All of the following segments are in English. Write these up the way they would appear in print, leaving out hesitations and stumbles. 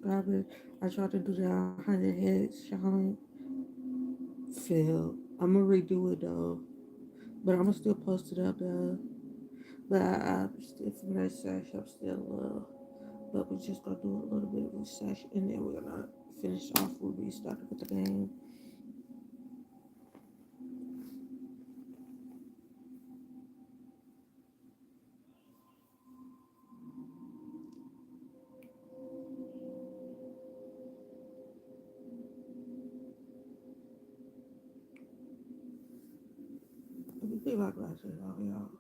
garbage. I tried to do that 100 heads challenge. Failed. I'm gonna redo it though, but I'm gonna still post it up there. But I'm still for that sesh. I'm still but we're just gonna do a little bit of research and then we're gonna finish off. We'll be starting with the game. Let me get my glasses on, y'all.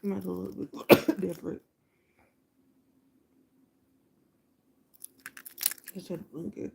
Mine's a little bit different. Instead of blanket.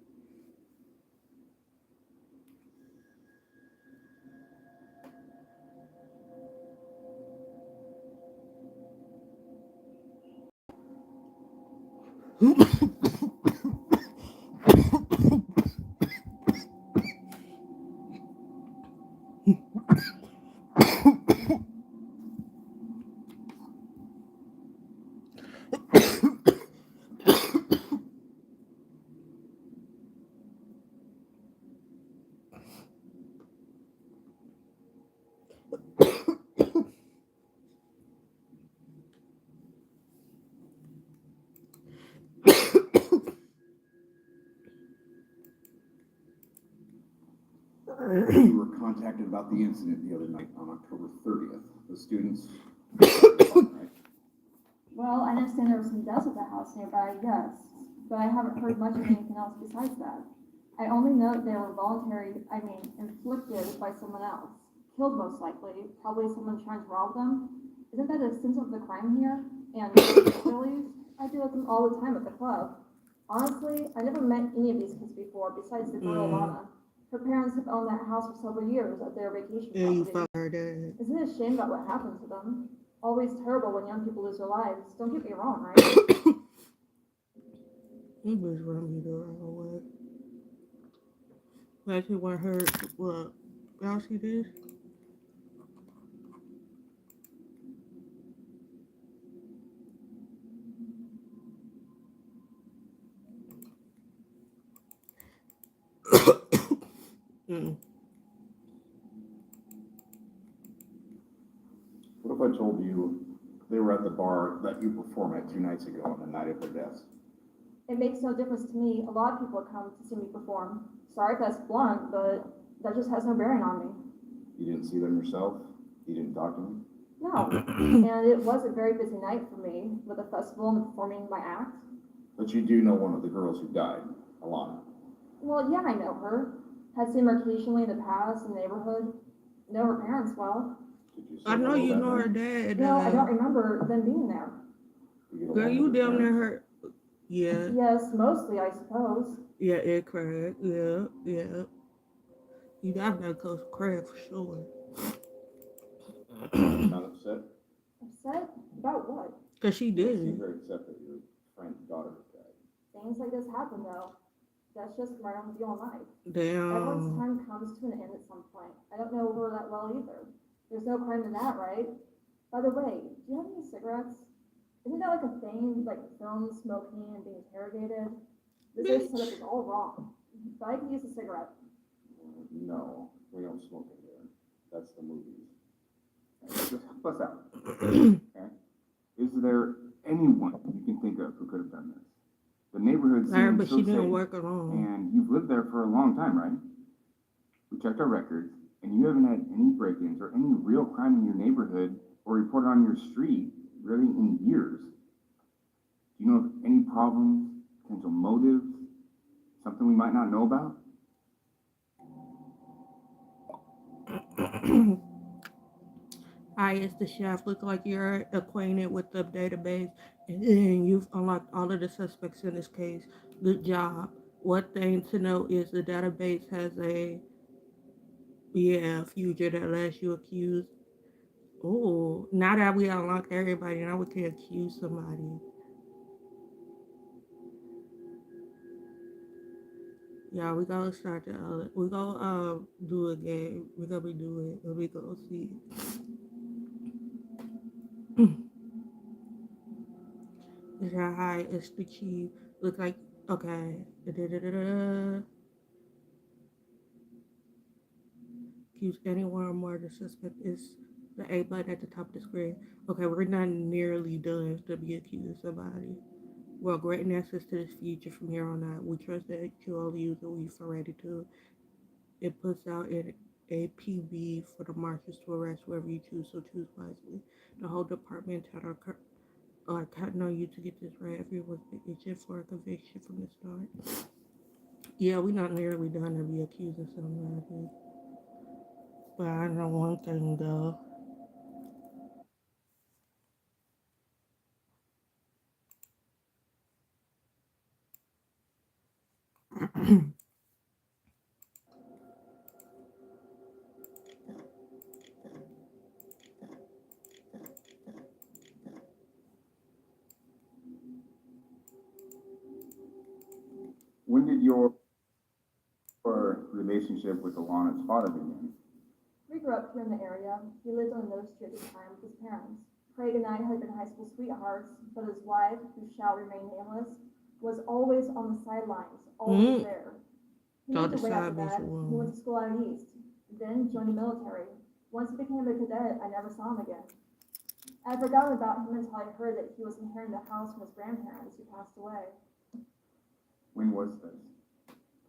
You were contacted about the incident the other night on October 30th. The students, right? Well, I understand there was some deaths at the house nearby, yes, but I haven't heard much of anything else besides that. I only know that they were inflicted by someone else. Killed most likely, probably someone trying to rob them. Isn't that a sense of the crime here? And really, I deal with them all the time at the club. Honestly, I never met any of these kids before, besides the girl Lana. Her parents have owned that house for several years at their vacation Yeah, you property. found her dad. Isn't it a shame about what happened to them? Always terrible when young people lose their lives. Don't get me wrong, right? You was run me the wrong way. Like he want her what? Y'all see this? Mm. What if I told you they were at the bar that you performed at 2 nights ago on the night of their deaths? It makes no difference to me. A lot of people come to see me perform. Sorry if that's blunt, but that just has no bearing on me. You didn't see them yourself? You didn't talk to them? No. And it was a very busy night for me with the festival and performing my act. But you do know one of the girls who died, Alana. Well, yeah, I know her. Had seen her occasionally in the past in the neighborhood. Know her parents well. Did you say I know hello you that know her night? dad. No, I don't remember them being there. You get Girl, along you with her down there parents? her. Yeah, Yes, mostly, I suppose. yeah, it Craig. Yeah, yeah. You got that close to Craig for sure. You're not upset? Upset? About what? Cause she You don't seem did. very upset that your friend's daughter died. Things like this happen, though. That's just right on with you all night. Everyone's Damn. time comes to an end at some point. I don't know her that well either. There's no crime in that, right? By the way, do you have any cigarettes? Isn't that like a thing, like film smoking and being interrogated? This whole setup Bitch. is all wrong. But I can use a cigarette. No, we don't smoke in here. That's the movies. Just help us out, okay? Is there anyone you can think of who could have done this? The neighborhood Alright, seems but so she didn't safe, work alone. and you've lived there for a long time, right? We checked our records, and you haven't had any break-ins or any real crime in your neighborhood or reported on your street really in years. Do you know of any problems, potential motives, something we might not know about? I, as the chef, look like you're acquainted with the database and you've unlocked all of the suspects in this case. Good job. One thing to note is the database has a Yeah, future that lets you accuse. Oh, now that we unlocked everybody, now we can accuse somebody. Yeah, we gotta start the other. We gonna do a game. We gonna be doing. And we gonna see. Is that high? It's the key. Look like okay. Da-da-da-da-da. Accuse anyone or more. The suspect is the A button at the top of the screen. Okay, we're not nearly done to be accusing somebody. Well, granting access to this future from here on out, we trust that you only use what we've already to. It puts out an APB for the marshals to arrest whoever you choose, so choose wisely. The whole department are counting on you to get this right. Everyone's been itching for a conviction from the start. Yeah, we're not nearly done to be accusing somebody. But I know one thing though. When did your relationship with Alana's father begin? We grew up here in the area. He lived on another street at the time with his parents. Craig and I had been high school sweethearts, but his wife, who shall remain nameless, was always on the sidelines, always Mm. there. He Thought moved the away after side bitch that. He went alone. to school out east, then joined the military. Once he became a cadet, I never saw him again. I had forgotten about him until I heard that he was inheriting the house from his grandparents who passed away. When was this?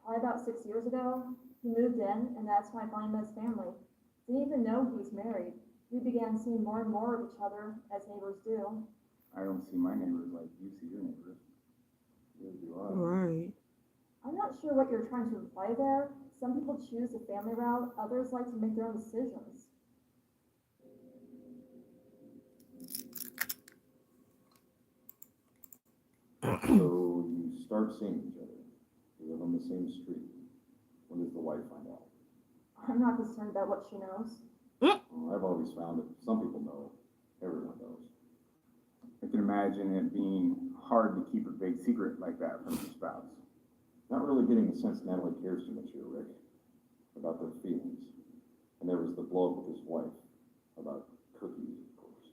Probably about 6 years ago. He moved in, and that's when I finally met his family. Didn't even know he was married. We began seeing more and more of each other, as neighbors do. I don't see my neighbors like you see your neighbors. Yes, you are. Right. I'm not sure what you're trying to imply there. Some people choose the family route, others like to make their own decisions. So you start seeing each other. You live on the same street. When does the wife find out? I'm not concerned about what she knows. Well, I've always found that some people know. Everyone knows. I can imagine it being hard to keep a big secret like that from your spouse. Not really getting the sense Natalie cares too much here, Rick, about their feelings. And there was the blow up with his wife, about cookies, of course.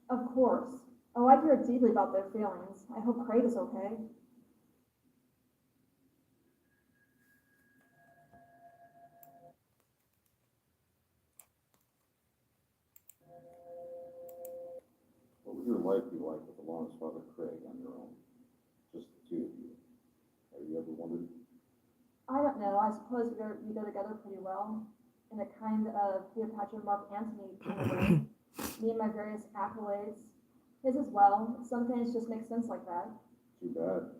Of course. Oh, I care deeply about their feelings. I hope Craig is okay. What would your life be like with Alana's father, Craig, on your own? Just the two of you. Have you ever wondered? I don't know. I suppose we go together pretty well. In a kind of Cleopatra Mark Antony kind of way. Me and my various accolades. His as well. Some things just make sense like that. Too bad.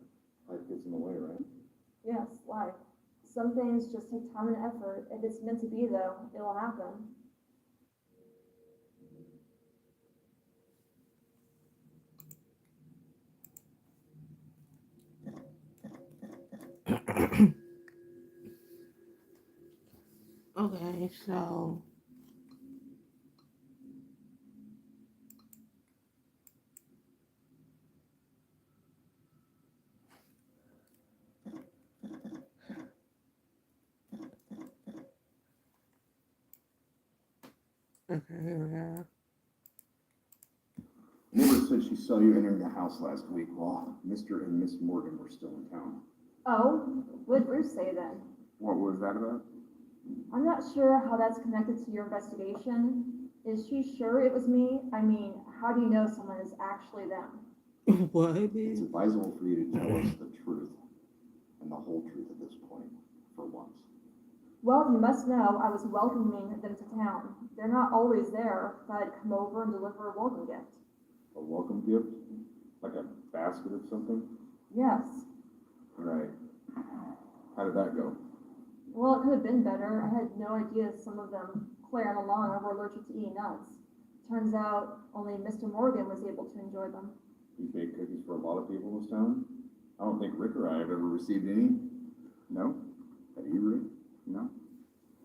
Life gets in the way, right? Yes, life. Some things just take time and effort. If it's meant to be, though, it'll happen. Okay, so okay, yeah. Neighbor said she saw you entering the house last week while Mr. and Miss Morgan were still in town. Oh, what did Bruce say then? What was that about? I'm not sure how that's connected to your investigation. Is she sure it was me? I mean, how do you know someone is actually them? What, It's bitch? advisable for you to tell us the truth, and the whole truth at this point, for once. Well, you must know I was welcoming them to town. They're not always there, but I'd come over and deliver a welcome gift. A welcome gift? Like a basket of something? Yes. Right. How did that go? Well, it could have been better. I had no idea some of them, Claire and Alana, were allergic to eating nuts. Turns out only Mr. Morgan was able to enjoy them. You bake cookies for a lot of people in this town? I don't think Rick or I have ever received any. No? Have you, Rick? No?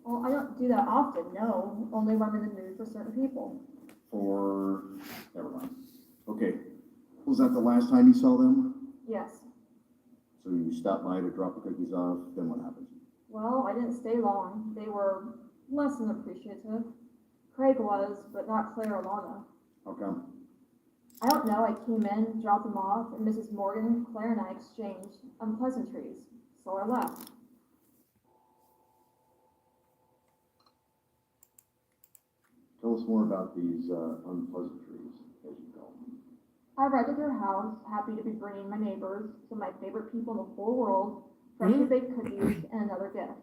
Well, I don't do that often, no. Only when I'm in the mood for certain people. Never mind. Okay, was that the last time you saw them? Yes. So you stopped by to drop the cookies off, then what happened? Well, I didn't stay long. They were less than appreciative. Craig was, but not Claire or Lana. How come? I don't know. I came in, dropped them off, and Mrs. Morgan, Claire, and I exchanged unpleasantries. So I left. Tell us more about these unpleasantries, as you call them. I arrived at their house, happy to be bringing my neighbors, some of my favorite people in the whole world, freshly baked cookies and another gift.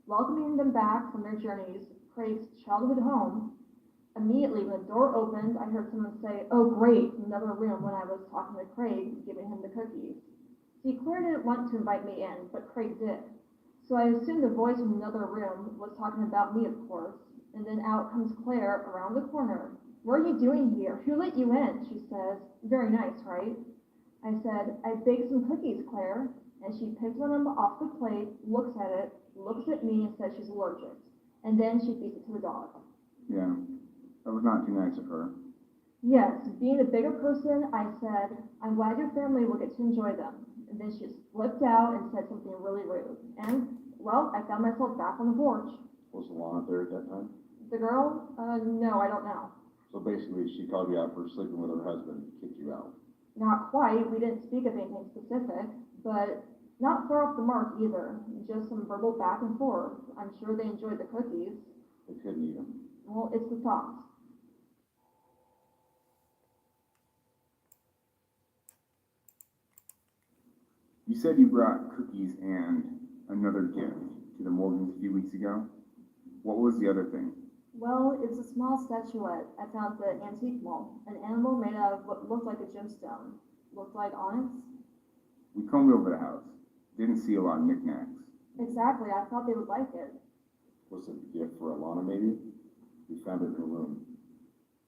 Welcoming them back from their journeys, Craig's childhood home. Immediately, when the door opened, I heard someone say, "Oh, great," in another room when I was talking to Craig, giving him the cookies. See, Claire didn't want to invite me in, but Craig did. So I assumed the voice from another room was talking about me, of course. And then out comes Claire around the corner. "What are you doing here? Who let you in?" she says. "Very nice, right?" I said, "I baked some cookies, Claire." And she picks one of them off the plate, looks at it, looks at me, and says she's allergic. And then she feeds it to the dog. Yeah, that was not too nice of her. Yes, being the bigger person, I said, "I'm glad your family will get to enjoy them." And then she just flipped out and said something really rude. And, well, I found myself back on the porch. Was Alana there at that time? The girl? No, I don't know. So basically, she called you out for sleeping with her husband and kicked you out. Not quite. We didn't speak of anything specific, but not far off the mark either. Just some verbal back and forth. I'm sure they enjoyed the cookies. They couldn't eat them. Well, it's the thought. You said you brought cookies and another gift to the Morgans a few weeks ago. What was the other thing? Well, it's a small statuette I found at the antique mall. An animal made out of what looked like a gemstone. Looked like onyx. We combed over the house. Didn't see a lot of knickknacks. Exactly, I thought they would like it. Was it a gift for Alana, maybe? You found it in her room.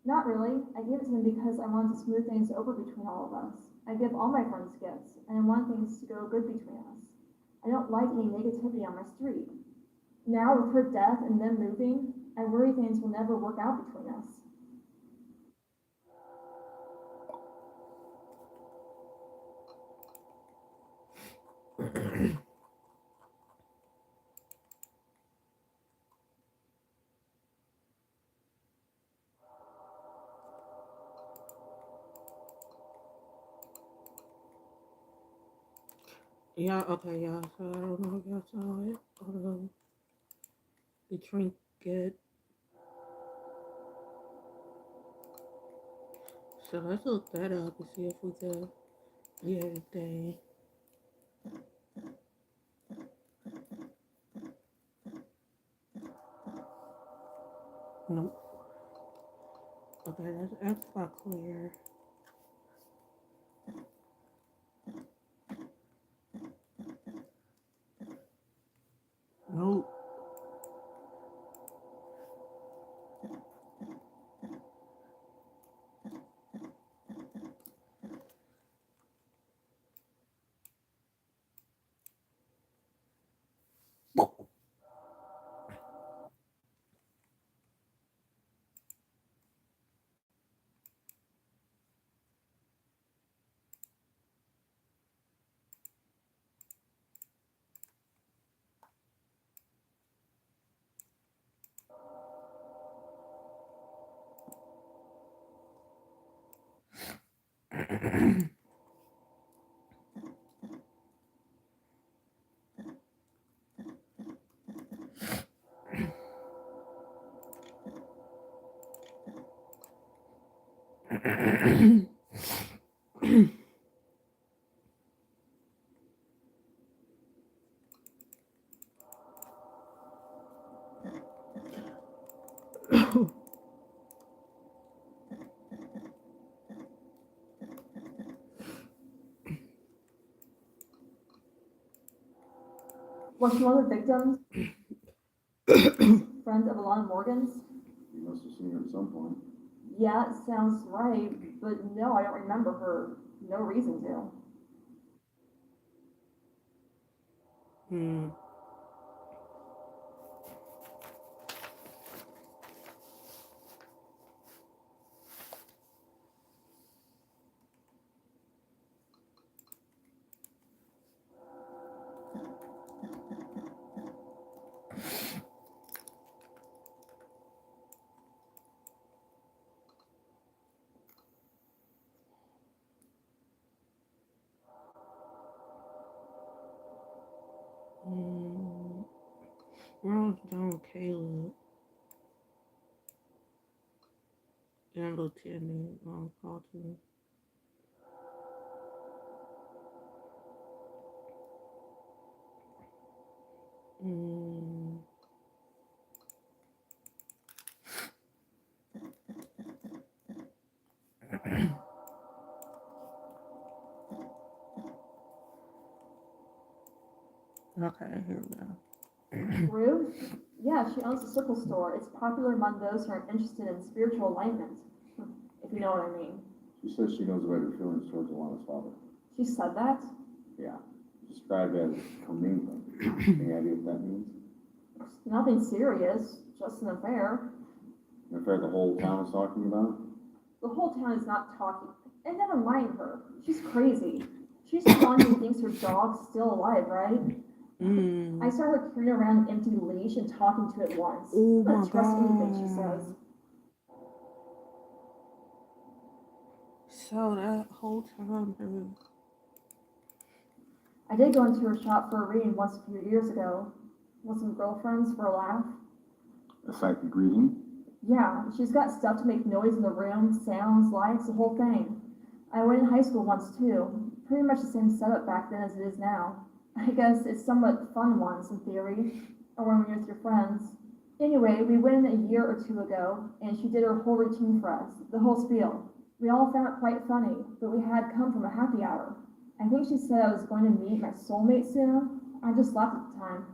Not really. I gave it to them because I wanted to smooth things over between all of us. I give all my friends gifts, and I want things to go good between us. I don't like any negativity on my street. Now, with her death and them moving, I worry things will never work out between us. Yeah, okay, yeah. So I don't know if y'all saw it. The trinket. So let's look that up and see if we can get anything. Nope. Okay, let's ask about Claire. Nope. Was she one of the victims? Friends of Alana Morgan's? You must have seen her at some point. Yeah, it sounds right, but no, I don't remember her. No reason to. Ron's done with Caleb and Lieutenant Carlton. Mm. Okay, here we go. Ruth? Yeah, she owns a circle store. It's popular among those who are interested in spiritual alignment, if you know what I mean. She says she knows about your feelings towards Alana's father. She said that? Yeah. Described as commingling. Any idea what that means? Nothing serious, just an affair. An affair the whole town is talking about? The whole town is not talking. And never mind her. She's crazy. She's the one who thinks her dog's still alive, right? I saw her carrying around an empty leash and talking to it once. Oh I my don't trust anything she God. says. So that whole time, I did go into her shop for a reading once a few years ago. With some girlfriends for a laugh. A psychic reading? Yeah, she's got stuff to make noise in the room, sounds, lights, the whole thing. I went in high school once too. Pretty much the same setup back then as it is now. I guess it's somewhat fun once in theory, or when you're with your friends. Anyway, we went in a year or two ago, and she did her whole routine for us, the whole spiel. We all found it quite funny, but we had come from a happy hour. I think she said I was going to meet my soulmate soon. I just laughed at the time.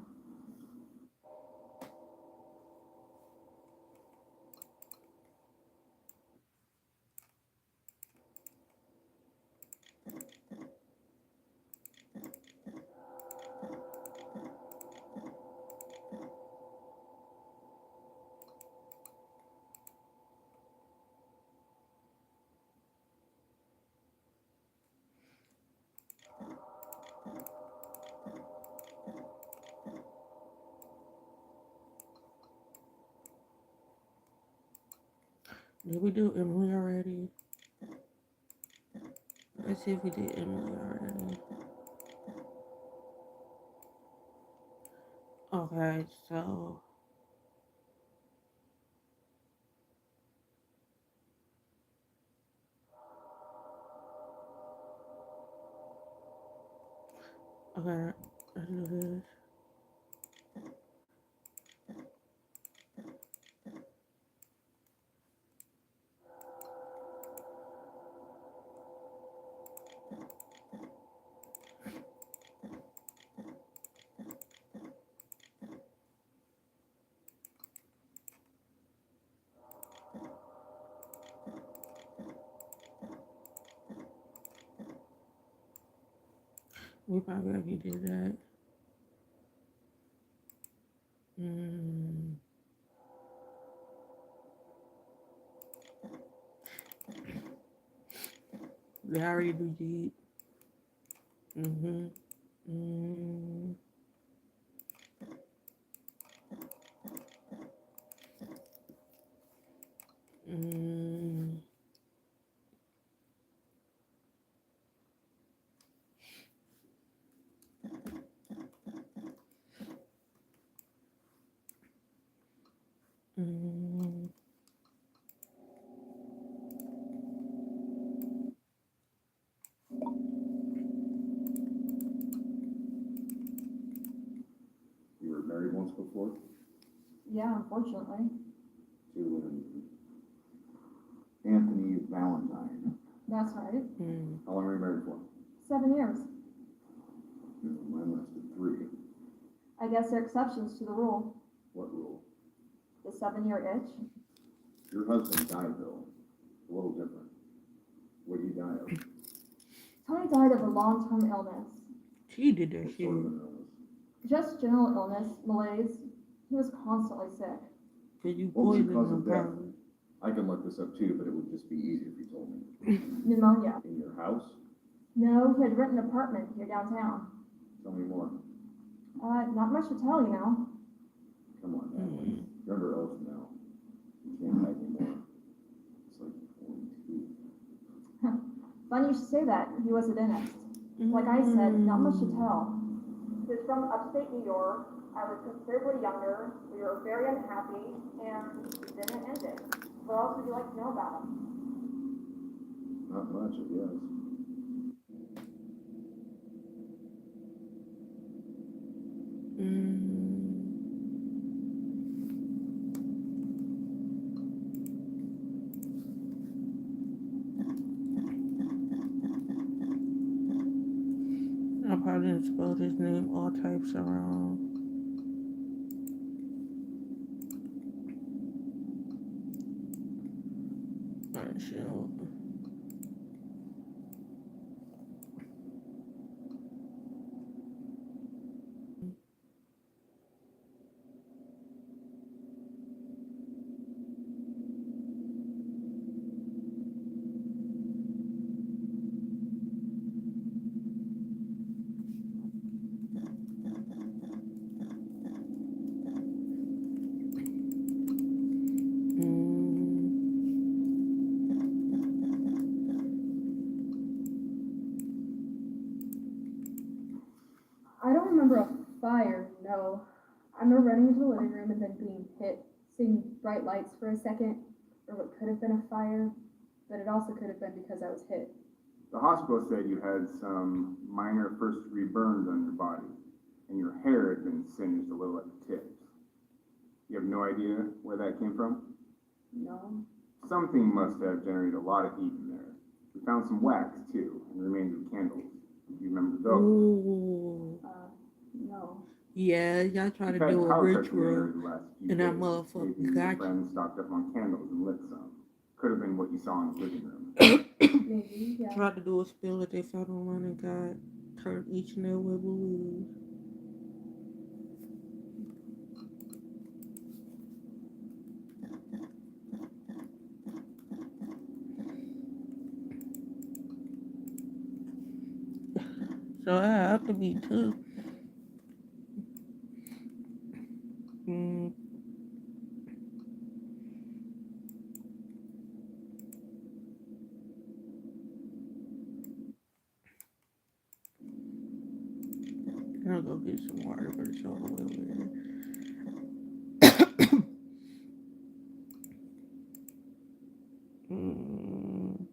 did we do Emily already? Let's see if we did Emily already. Okay, so okay, let's do this. We probably already did that. They already do deep. Mm. Mm. Mm. You were married once before? Yeah, unfortunately. To Anthony Valentine. That's right. How long were you married for? 7 years. Mine lasted 3. I guess there are exceptions to the rule. What rule? The 7-year itch. Your husband died, though. A little different. What did he die of? Tony died of a long-term illness. She did that What shit. sort of an illness? Just general illness, malaise. He was constantly sick. Cause you What was the poisoned cause him, of death? probably. I can look this up too, but it would just be easier if you told me. Pneumonia. In your house? No, he had rented an apartment here downtown. Tell me more. Not much to tell, you know. Come on, Natalie. You're under oath now. You can't hide anymore. It's like 42. Funny you should say that. He was a dentist. Like I said, not much to tell. He was from upstate New York, I was considerably younger, we were very unhappy, and we didn't end it. What else would you like to know about him? Not much, I guess. Mm. I probably didn't spell his name all types around. Alright, shoot. Mm. I don't remember a fire, no. I remember running into the living room and then being hit, seeing bright lights for a second, or what could have been a fire, but it also could have been because I was hit. The hospital said you had some minor first-degree burns on your body, and your hair had been singed a little at the tips. You have no idea where that came from? No. Something must have generated a lot of heat in there. We found some wax, too, and remains of candles. Do you remember those? Ooh. No. Yeah, y'all try to You've had do a power cuts in the ritual, area the last few and that days. motherfucker Maybe your got you. friends stocked up on candles and lit some. Could have been what you saw in the living room. Maybe, yeah. Tried to do a spill that they found online and got turned each and every way blue. So I have to be too. Mm. I'll go get some water, but it's all the way over there. Mm.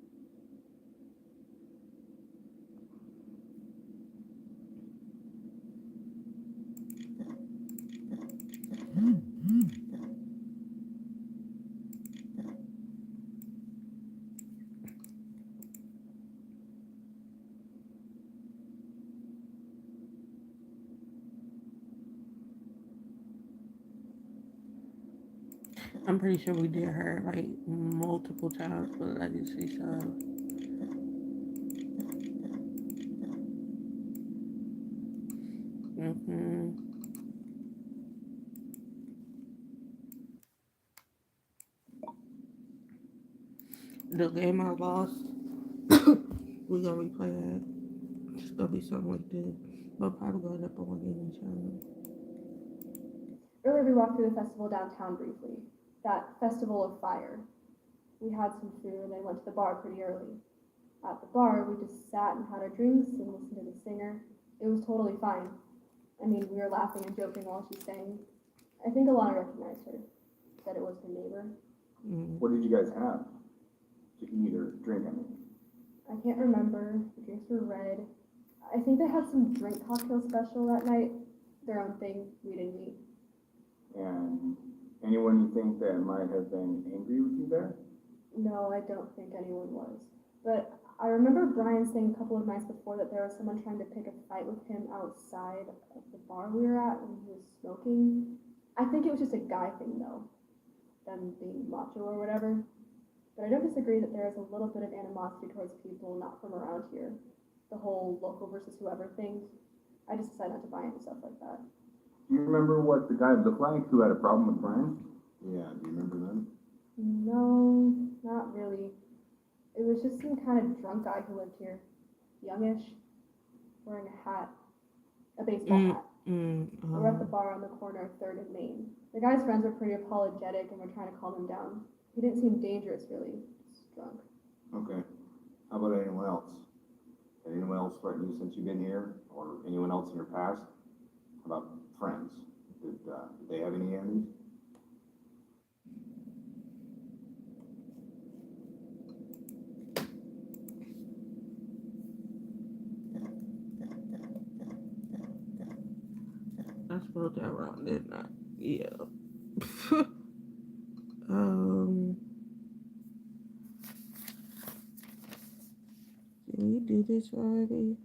I'm pretty sure we did her like multiple times, but I didn't see so. Mm-hmm. The game I lost, we gonna replay that. It's gonna be something like this. But probably going up on my gaming channel. Earlier we walked through the festival downtown briefly. That festival of fire. We had some food and then went to the bar pretty early. At the bar, we just sat and had our drinks and listened to the singer. It was totally fine. I mean, we were laughing and joking while she sang. I think Alana recognized her, said it was her neighbor. Mm. What did you guys have to eat or drink? I mean, I can't remember. The drinks were red. I think they had some drink cocktail special that night. Their own thing. We didn't eat. and anyone you think that might have been angry with you there? No, I don't think anyone was. But I remember Brian saying a couple of nights before that there was someone trying to pick a fight with him outside of the bar we were at when he was smoking. I think it was just a guy thing though, them being macho or whatever. But I don't disagree that there is a little bit of animosity towards people not from around here. The whole local versus whoever thing. I just decided not to buy into stuff like that. Do you remember what the guy looked like who had a problem with Brian? Yeah, do you remember them? No, not really. It was just some kind of drunk guy who lived here. Youngish, wearing a hat, a baseball hat. We were at the bar on the corner of 3rd and Main. The guy's friends were pretty apologetic and were trying to calm him down. He didn't seem dangerous, really, just drunk. Okay. How about anyone else? Did anyone else threaten you since you've been here? Or anyone else in your past? How about friends? Did they have any enemies? I spelled that wrong, didn't I? Yeah. um, did we do this already?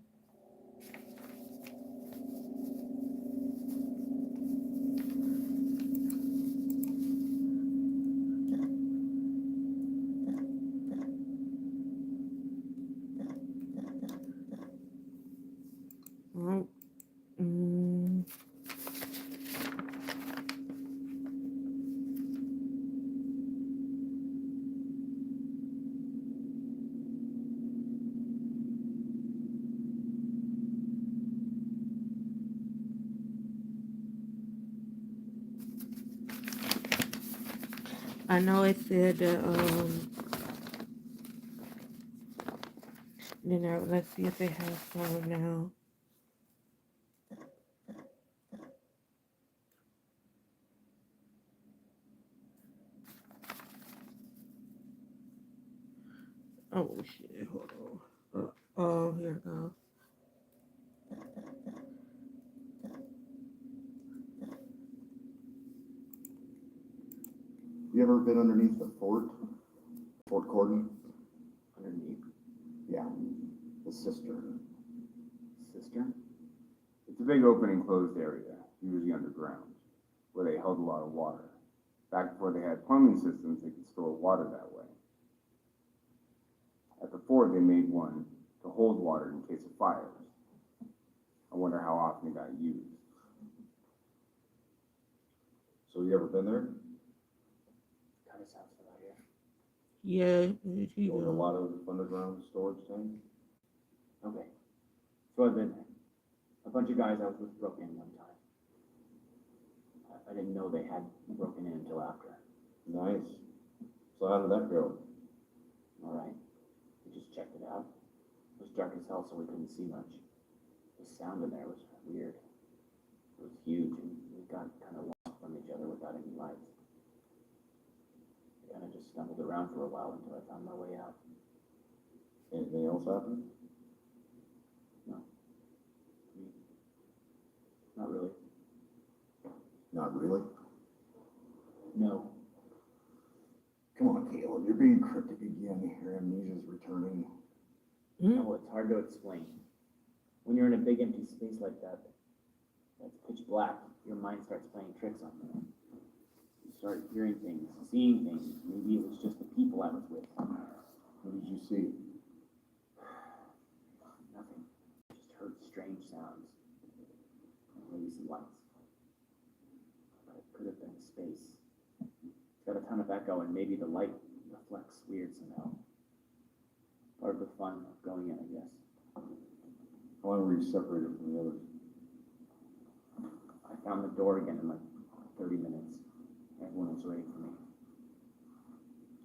Oh, mm, I know it said that, let's see if they have some now. Oh shit, hold on. Oh, here it goes. You ever been underneath the fort? Fort Gordon? Underneath. Yeah, the cistern. Cistern? It's a big open enclosed area, usually underground, where they held a lot of water. Back before they had plumbing systems, they could store water that way. At the fort, they made one to hold water in case of fires. I wonder how often it got used. So you ever been there? Kind of sounds familiar. Yeah, he Built a does. lot of underground storage tanks? Okay. So I've been there. A bunch of guys I was with broke in one time. I didn't know they had broken in until after. Nice. So how did that go? All right. We just checked it out. It was dark as hell, so we couldn't see much. The sound in there was weird. It was huge, and we got kind of lost from each other without any lights. I kind of just stumbled around for a while until I found my way out. Anything else happen? No. Not really. Not really. No. Come on, Caleb, you're being cryptic again. Your amnesia's returning. No, it's hard to explain. When you're in a big empty space like that, that's pitch black, your mind starts playing tricks on you. You start hearing things, seeing things. Maybe it was just the people I was with. What did you see? Nothing. Just heard strange sounds. And maybe some lights. But it could have been space. It's got a ton of echo, and maybe the light reflects weird somehow. Part of the fun of going in, I guess. How long were you separated from the others? I found the door again in like 30 minutes. Everyone was waiting for me.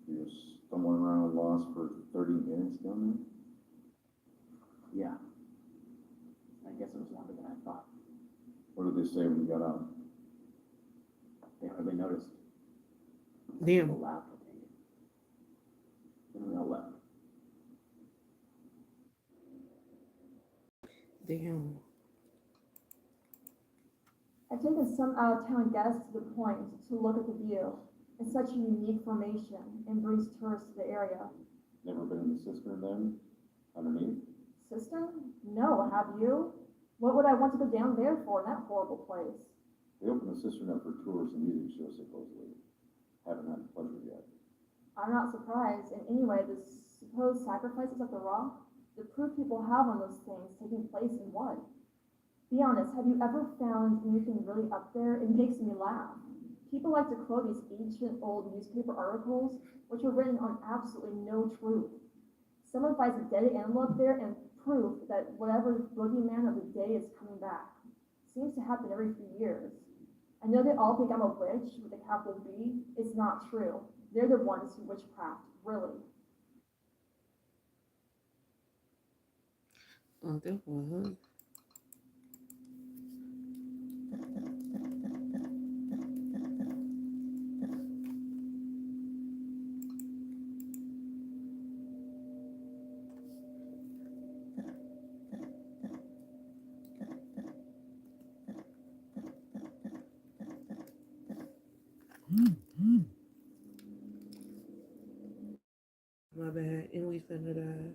You were stumbling around lost for 30 minutes down Yeah. I guess it was longer than I thought. there? What did they say when you got out? They hardly noticed. Damn. People laughed, I think. Then we all left. Damn. I've taken some out-of-town guests to the point to look at the view. It's such a unique formation and brings tourists to the area. Never been in the cistern then? Underneath? Cistern? No, have you? What would I want to go down there for in that horrible place? They opened the cistern up for tours and music shows, supposedly. Haven't had the pleasure yet. I'm not surprised. And anyway, the supposed sacrifices at the rock, the proof people have on those things taking place in what? Be honest, have you ever found anything really up there? It makes me laugh. People like to quote these ancient old newspaper articles, which are written on absolutely no truth. Someone finds a dead animal up there and proof that whatever boogeyman of the day is coming back. Seems to happen every few years. I know they all think I'm a witch with a capital B. It's not true. They're the ones who witchcraft, really. Oh, that was. My bad. And we finna die.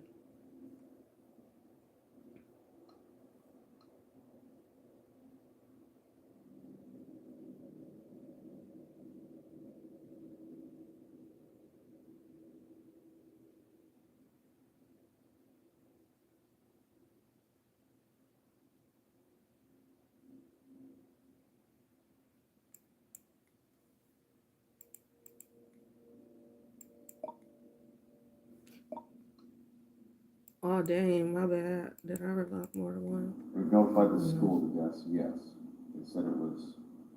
Oh dang, my bad. Did I unlock more than one? They've notified the No. school that yes. They said it was,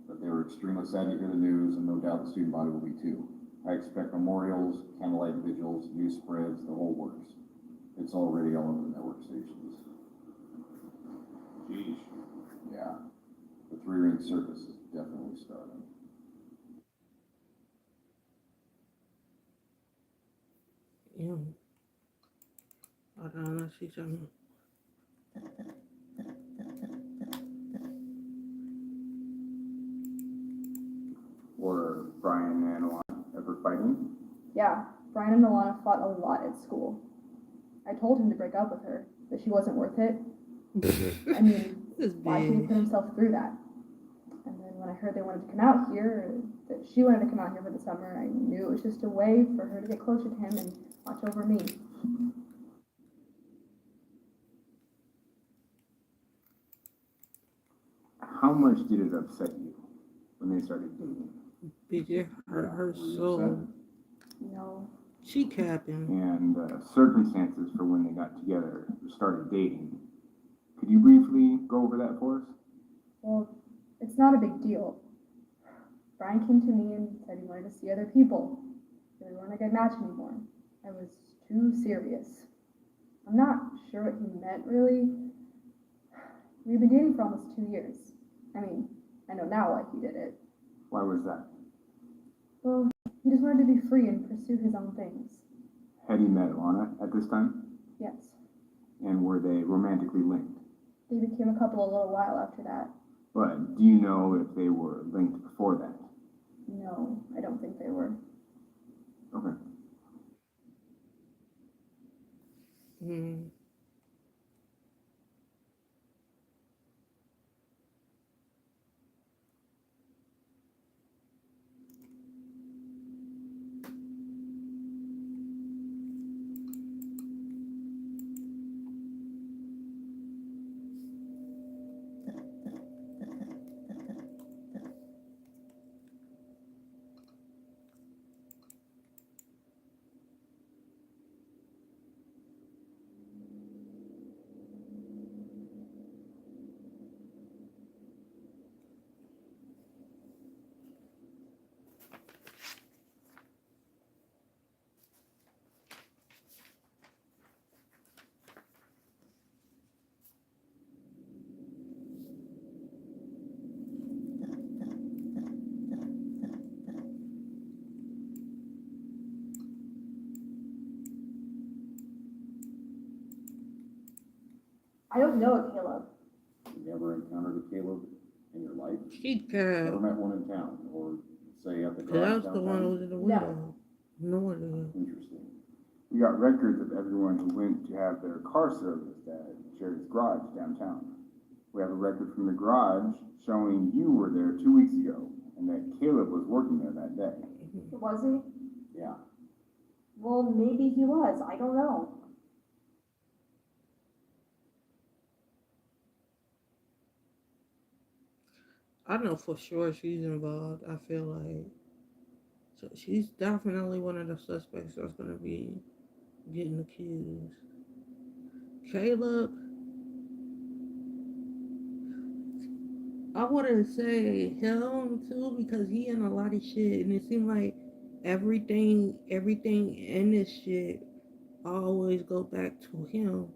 that they were extremely sad to hear the news, and no doubt the student body will be too. I expect memorials, candlelight vigils, news spreads, the whole works. It's already all over the network stations. Jeez. Yeah, the three-ring circus is definitely starting. Yeah. Hold on, let's see something. Were Brian and Alana ever fighting? Yeah, Brian and Alana fought a lot at school. I told him to break up with her, that she wasn't worth it. I mean, This why should he put bitch. himself through that? And then when I heard they wanted to come out here, that she wanted to come out here for the summer, I knew it was just a way for her to get closer to him and watch over me. How much did it upset you when they started dating? Bitch, it hurt her Were you soul. No, She capping. And circumstances for when they got together or started dating. Could you briefly go over that for us? well, it's not a big deal. Brian came to me and said he wanted to see other people. That we weren't a good match anymore. I was too serious. I'm not sure what he meant really. We've been dating for almost 2 years. I mean, I know now why he did it. Why was that? Well, he just wanted to be free and pursue his own things. Had he met Alana at this time? Yes. And were they romantically linked? They became a couple a little while after that. But do you know if they were linked before that? No, I don't think they were. Okay. Mm. I don't know it, Caleb. You never encountered a Caleb in your life? She Never capped. met one in town, or say at the Cause garage that was the one that downtown? was in the window. No idea. Interesting. We got records of everyone who went to have their car serviced at Sherry's garage downtown. We have a record from the garage showing you were there 2 weeks ago and that Caleb was working there that day. Was he? Yeah. Well, maybe he was. I don't know. I know for sure she's involved. I feel like so she's definitely one of the suspects that's gonna be getting accused. Caleb, I wouldn't say him too because he in a lot of shit, and it seemed like everything in this shit always go back to him.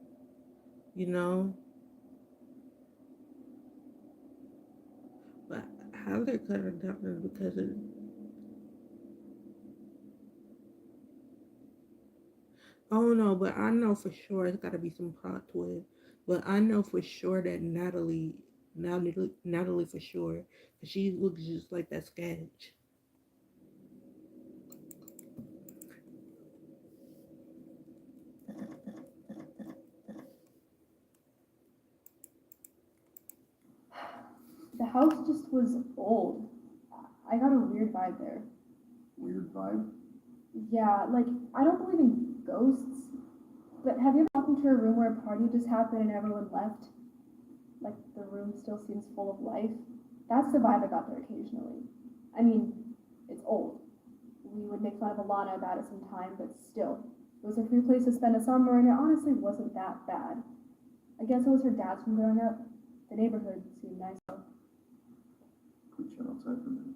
You know, but Heather could have done it because of oh no, but I know for sure it's got to be some plot twist. But I know for sure that Natalie for sure, 'cause she looks just like that sketch. house just was old. I got a weird vibe there. Weird vibe? Yeah, like, I don't believe in ghosts, but have you ever walked into a room where a party just happened and everyone left? Like, the room still seems full of life? That's the vibe I got there occasionally. I mean, it's old. We would make fun of Alana about it sometime, but still, it was a free place to spend a summer, and it honestly wasn't that bad. I guess it was her dad's from growing up. The neighborhood seemed nice. Could you outside for a minute?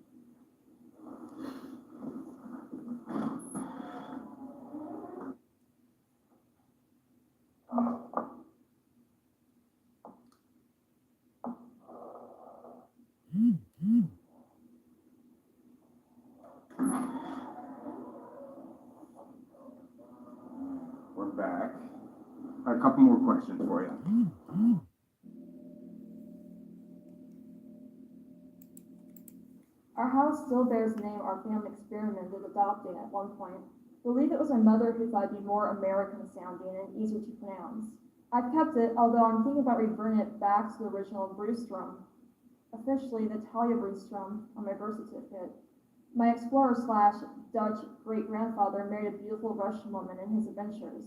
We're back. I have a couple more questions for you. Our house still bears the name our family experimented adopting at one point. I believe it was my mother who thought it'd be more American sounding and easier to pronounce. I've kept it, although I'm thinking about reverting it back to the original Brewstrom, officially Natalia Brewstrom on my birth certificate. My explorer slash Dutch great-grandfather married a beautiful Russian woman in his adventures.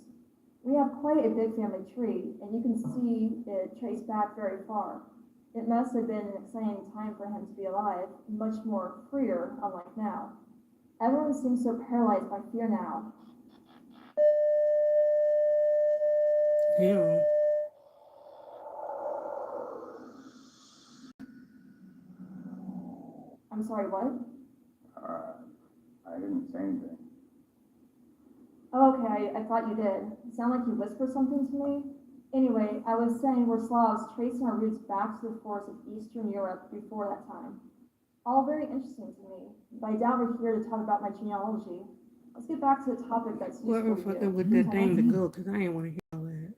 We have quite a big family tree, and you can see it traced back very far. It must have been an exciting time for him to be alive, much more freer, unlike now. Everyone seems so paralyzed by fear now. Damn. I'm sorry, what? I didn't say anything. Oh, okay, I thought you did. It sounded like you whispered something to me. Anyway, I was saying we're Slavs tracing our roots back to the forests of Eastern Europe before that time. All very interesting to me, but I doubt we're here to talk about my genealogy. Let's get back to the topic that's useful Whoever to fucking you. with that thing to go, because I ain't want to hear all that.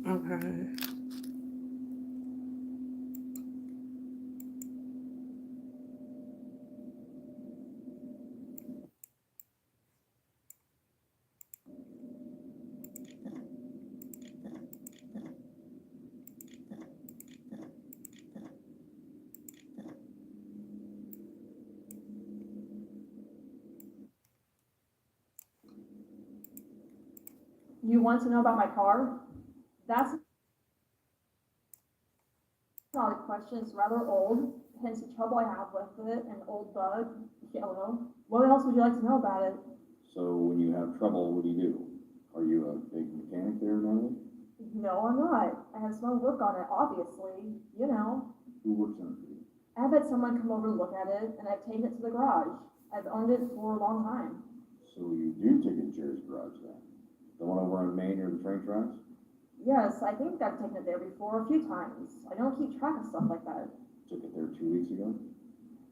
Okay. You want to know about my car? That's not a question. It's rather old, hence the trouble I have with it. An old bug, yellow. What else would you like to know about it? So when you have trouble, what do you do? Are you a big mechanic there normally? No, I'm not. I have someone work on it, obviously. You know. Who works on it for you? I've had someone come over to look at it, and I've taken it to the garage. I've owned it for a long time. So you do take it to Jerry's garage then? The one over on Main near the train tracks? Yes, I think I've taken it there before a few times. I don't keep track of stuff like that. Took it there 2 weeks ago?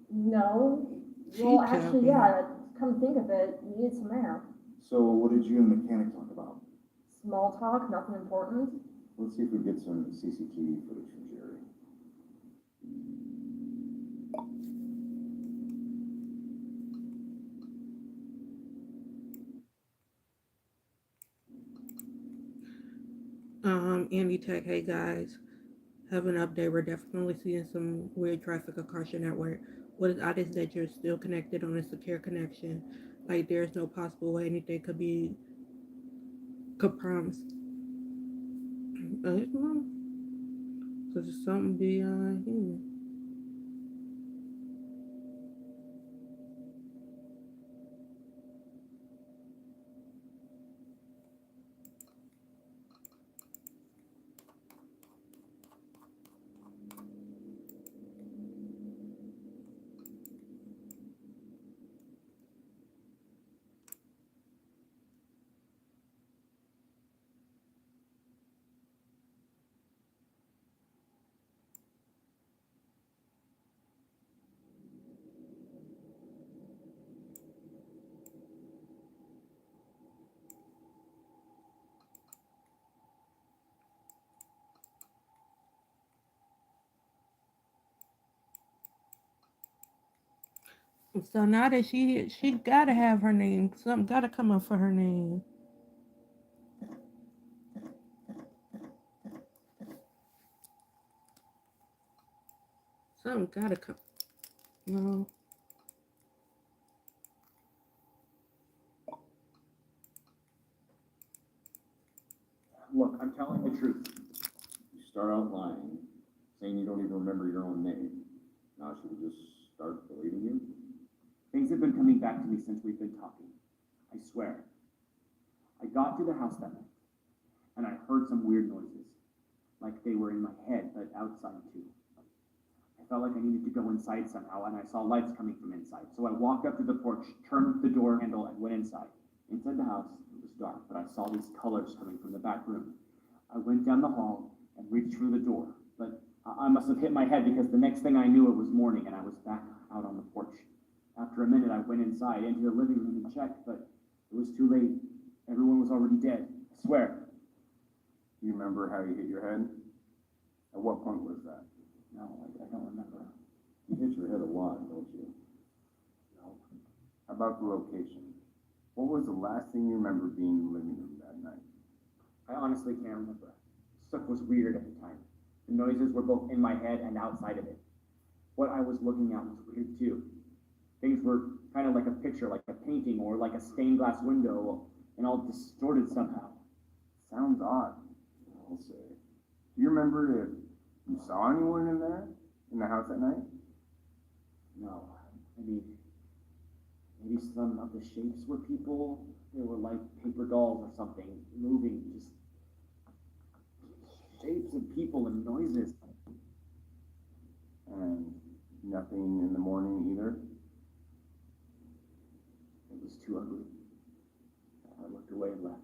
No. She Well, actually, capping. yeah, come think of it, you needed some air. So what did you and the mechanic talk about? Small talk, nothing important. Let's see if we get some CCTV footage from Jerry. Andy Tech, hey guys. Have an update. We're definitely seeing some weird traffic across your network. What is odd is that you're still connected on a secure connection. Like there's no possible way anything could promise. Because it's something beyond human. So now that she gotta have her name. Something gotta come up for her name. Something gotta come. No. Look, I'm telling the truth. You start out lying, saying you don't even remember your own name. Now should we just start believing you? Things have been coming back to me since we've been talking. I swear. I got to the house that night, and I heard some weird noises, like they were in my head, but outside too. I felt like I needed to go inside somehow, and I saw lights coming from inside. So I walked up to the porch, turned the door handle, and went inside. Inside the house, it was dark, but I saw these colors coming from the back room. I went down the hall and reached for the door, but I must have hit my head because the next thing I knew it was morning and I was back out on the porch. After a minute, I went inside into the living room and checked, but it was too late. Everyone was already dead. I swear. Do you remember how you hit your head? At what point was that? No, I don't remember. You hit your head a lot, don't you? No. How about the location? What was the last thing you remember being in the living room that night? I honestly can't remember. Stuff was weird at the time. The noises were both in my head and outside of it. What I was looking at was weird too. Things were kind of like a picture, like a painting, or like a stained glass window, and all distorted somehow. Sounds odd. I'll say. Do you remember if you saw anyone in there, in the house at night? No, I mean, maybe some of the shapes were people. They were like paper dolls or something, moving, just shapes of people and noises. And nothing in the morning either? It was too ugly. I looked away and left.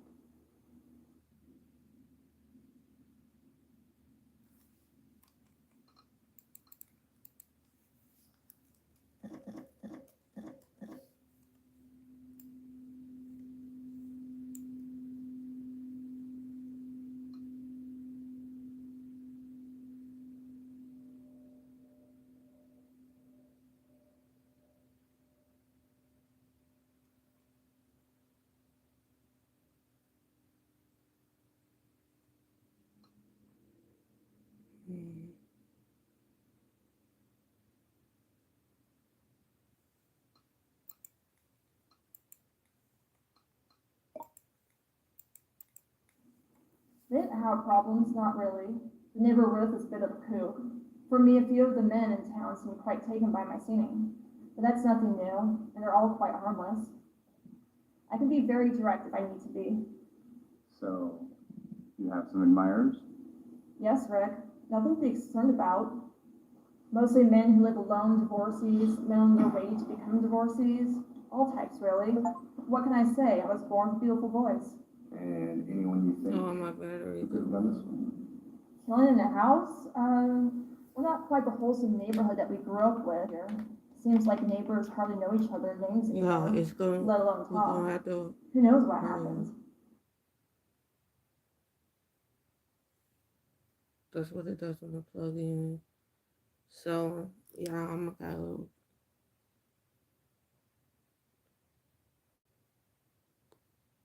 Hmm. They didn't have problems, not really. The neighbor Ruth is a bit of a kook. For me, a few of the men in town seem quite taken by my singing. But that's nothing new, and they're all quite harmless. I can be very direct if I need to be. So, you have some admirers? Yes, Rick, nothing to be concerned about. Mostly men who live alone, divorcees, men on their way to become divorcees. All types, really. What can I say? I was born with a beautiful voice. And anyone you think Oh, my battery. could have done this? Killing in a house? We're not quite the wholesome neighborhood that we grew up with here. Seems like neighbors hardly know each other's names Yeah, anymore, it's going. let alone We're gonna talk. have to. Who knows what happens? That's what it does when I plug in. So yeah, I'm gonna go